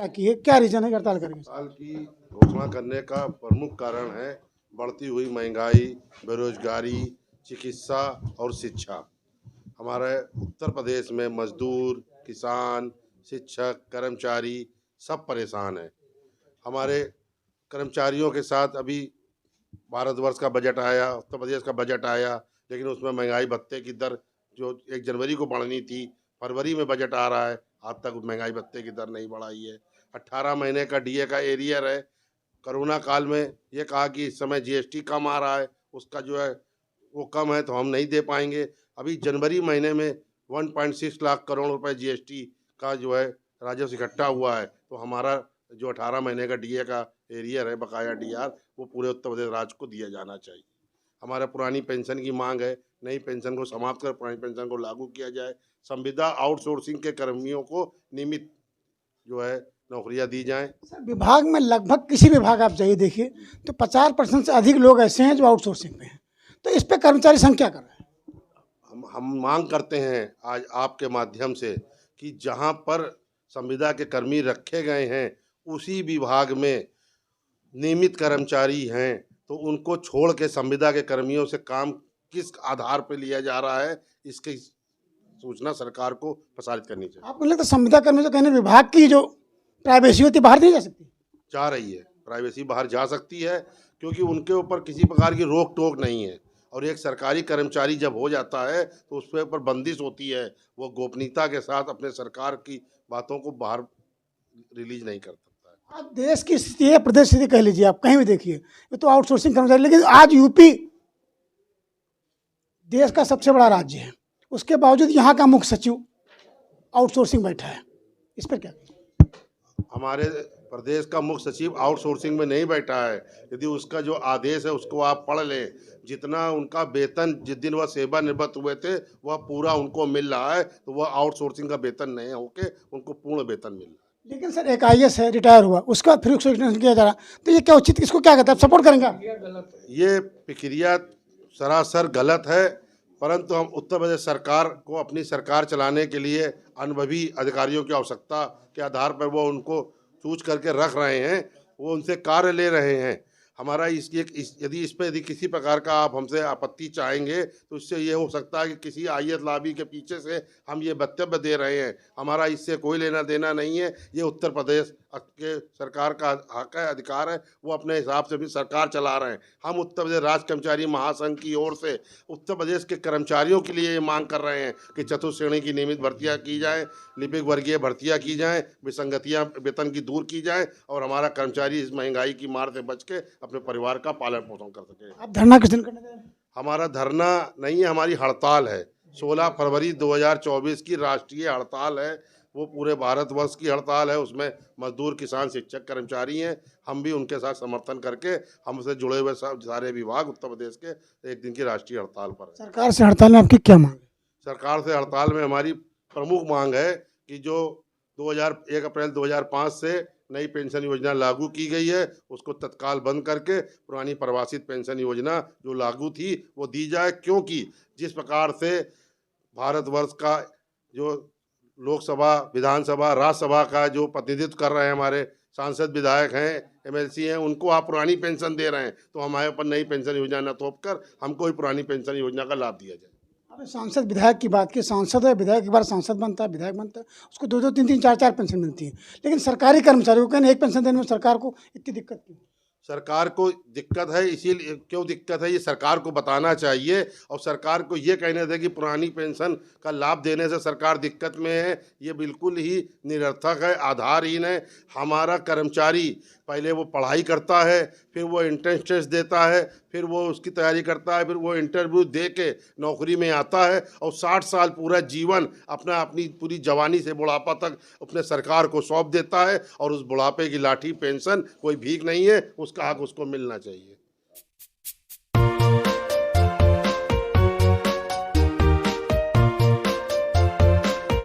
हड़ताल की है, क्या रीजन है हड़ताल करने का? हड़ताल की घोषणा करने का प्रमुख कारण है बढ़ती हुई महंगाई, बेरोजगारी, चिकित्सा और शिक्षा। हमारे उत्तर प्रदेश में मजदूर, किसान, शिक्षक, कर्मचारी सब परेशान हैं। हमारे कर्मचारियों के साथ अभी भारतवर्ष का बजट आया, उत्तर प्रदेश का बजट आया, लेकिन उसमें महंगाई भत्ते की दर जो 1 जनवरी को बढ़नी थी, फरवरी में बजट आ रहा है, आज तक महंगाई भत्ते की दर नहीं बढ़ाई है। 18 महीने का डीए का एरियर है। कोरोना काल में ये कहा कि इस समय जीएसटी कम आ रहा है, उसका जो है वो कम है तो हम नहीं दे पाएंगे। अभी जनवरी महीने में 1.6 लाख करोड़ रुपए जीएसटी का जो है राजस्व इकट्ठा हुआ है, तो हमारा जो 18 महीने का डीए का एरियर है, बकाया डीआर, वो पूरे उत्तर प्रदेश राज्य को दिया जाना चाहिए। हमारा पुरानी पेंशन की मांग है, नई पेंशन को समाप्त कर पुरानी पेंशन को लागू किया जाए। संविदा आउटसोर्सिंग के कर्मियों को नियमित जो है नौकरियां दी जाएं। सर, विभाग में लगभग किसी विभाग आप जाइए देखिए तो 50% से अधिक लोग ऐसे हैं जो आउटसोर्सिंग में हैं, तो इस पे कर्मचारी संघ क्या कर रहे हैं? हम मांग करते हैं आज आपके माध्यम से कि जहां पर संविदा के कर्मी रखे गए हैं उसी विभाग में नियमित कर्मचारी हैं, तो उनको छोड़ के संविदा के कर्मियों से काम किस आधार पर लिया जा रहा है, इसकी सूचना सरकार को प्रसारित करनी चाहिए। आपको लगता है संविदा कर्मी जो कहने विभाग की जो प्राइवेसी होती है बाहर नहीं जा सकती? जा रही है, प्राइवेसी बाहर जा सकती है, क्योंकि उनके ऊपर किसी प्रकार की रोक टोक नहीं है। और एक सरकारी कर्मचारी जब हो जाता है तो उस पर बंदिश होती है, वो गोपनीयता के साथ अपने सरकार की बातों को बाहर रिलीज नहीं कर सकता है। आज देश की स्थिति है, प्रदेश स्थिति कह लीजिए, आप कहीं भी देखिए, ये तो आउटसोर्सिंग कर्मचारी, लेकिन आज यूपी देश का सबसे बड़ा राज्य है, उसके बावजूद यहाँ का मुख्य सचिव आउटसोर्सिंग बैठा है, इस पर क्या? हमारे प्रदेश का मुख्य सचिव आउटसोर्सिंग में नहीं बैठा है। यदि उसका जो आदेश है उसको आप पढ़ लें, जितना उनका वेतन जिस दिन वह सेवानिवृत्त हुए थे वह पूरा उनको मिल रहा है, तो वह आउटसोर्सिंग का वेतन नहीं होके उनको पूर्ण वेतन मिल रहा है। लेकिन सर एक आईएएस है, रिटायर हुआ, उसका फिर उसको एक्सटेंशन किया जा रहा, तो ये क्या उचित, इसको क्या कहते हैं, आप सपोर्ट करेंगे आप? ये प्रक्रिया सरासर गलत है, परंतु हम उत्तर प्रदेश सरकार को अपनी सरकार चलाने के लिए अनुभवी अधिकारियों की आवश्यकता के आधार पर वो उनको चूज करके रख रहे हैं, वो उनसे कार्य ले रहे हैं। हमारा यदि किसी प्रकार का आप हमसे आपत्ति चाहेंगे तो इससे ये हो सकता है कि किसी आईएएस लॉबी के पीछे से हम ये वक्तव्य दे रहे हैं। हमारा इससे कोई लेना देना नहीं है। ये उत्तर प्रदेश के सरकार का हक है, अधिकार है, वो अपने हिसाब से भी सरकार चला रहे हैं। हम उत्तर प्रदेश राज्य कर्मचारी महासंघ की ओर से उत्तर प्रदेश के कर्मचारियों के लिए ये मांग कर रहे हैं कि चतुर्थ श्रेणी की नियमित भर्तियाँ की जाएँ, लिपिक वर्गीय भर्तियाँ की जाएँ, विसंगतियाँ वेतन की दूर की जाएँ और हमारा कर्मचारी इस महंगाई की मार से बच के अपने परिवार का पालन पोषण कर सके। आप धरना किस दिन करने जा रहे हैं? हमारा धरना नहीं है, हमारी हड़ताल है। 16 फरवरी 2024 की राष्ट्रीय हड़ताल है, वो पूरे भारतवर्ष की हड़ताल है। उसमें मजदूर, किसान, शिक्षक, कर्मचारी हैं। हम भी उनके साथ समर्थन करके हमसे जुड़े हुए सारे विभाग उत्तर प्रदेश के एक दिन की राष्ट्रीय हड़ताल पर है। सरकार से हड़ताल में आपकी क्या मांग है? सरकार से हड़ताल में हमारी प्रमुख मांग है कि जो 1 अप्रैल 2005 से नई पेंशन योजना लागू की गई है उसको तत्काल बंद करके पुरानी प्रवासित पेंशन योजना जो लागू थी वो दी जाए, क्योंकि जिस प्रकार से भारतवर्ष का जो लोकसभा, विधानसभा, राज्यसभा का जो प्रतिनिधित्व कर रहे हैं हमारे सांसद, विधायक हैं, एमएलसी हैं, उनको आप पुरानी पेंशन दे रहे हैं, तो हमारे ऊपर नई पेंशन योजना न थोप कर हमको ही पुरानी पेंशन योजना का लाभ दिया जाए। आपने सांसद विधायक की बात की, सांसद है, विधायक के बाद सांसद बनता है, विधायक बनता है, उसको 2-2, 3-3, 4-4 पेंशन मिलती है, लेकिन सरकारी कर्मचारियों को एक पेंशन देने में सरकार को इतनी दिक्कत क्यों? सरकार को दिक्कत है, इसीलिए क्यों दिक्कत है ये सरकार को बताना चाहिए और सरकार को ये कहने दें कि पुरानी पेंशन का लाभ देने से सरकार दिक्कत में है, ये बिल्कुल ही निरर्थक है, आधारहीन है। हमारा कर्मचारी पहले वो पढ़ाई करता है, फिर वो एंट्रेंस टेस्ट देता है, फिर वो उसकी तैयारी करता है, फिर वो इंटरव्यू दे के नौकरी में आता है और 60 साल पूरा जीवन अपनी पूरी जवानी से बुढ़ापा तक अपने सरकार को सौंप देता है और उस बुढ़ापे की लाठी पेंशन कोई भीख नहीं है, उसका हक उसको मिलना चाहिए।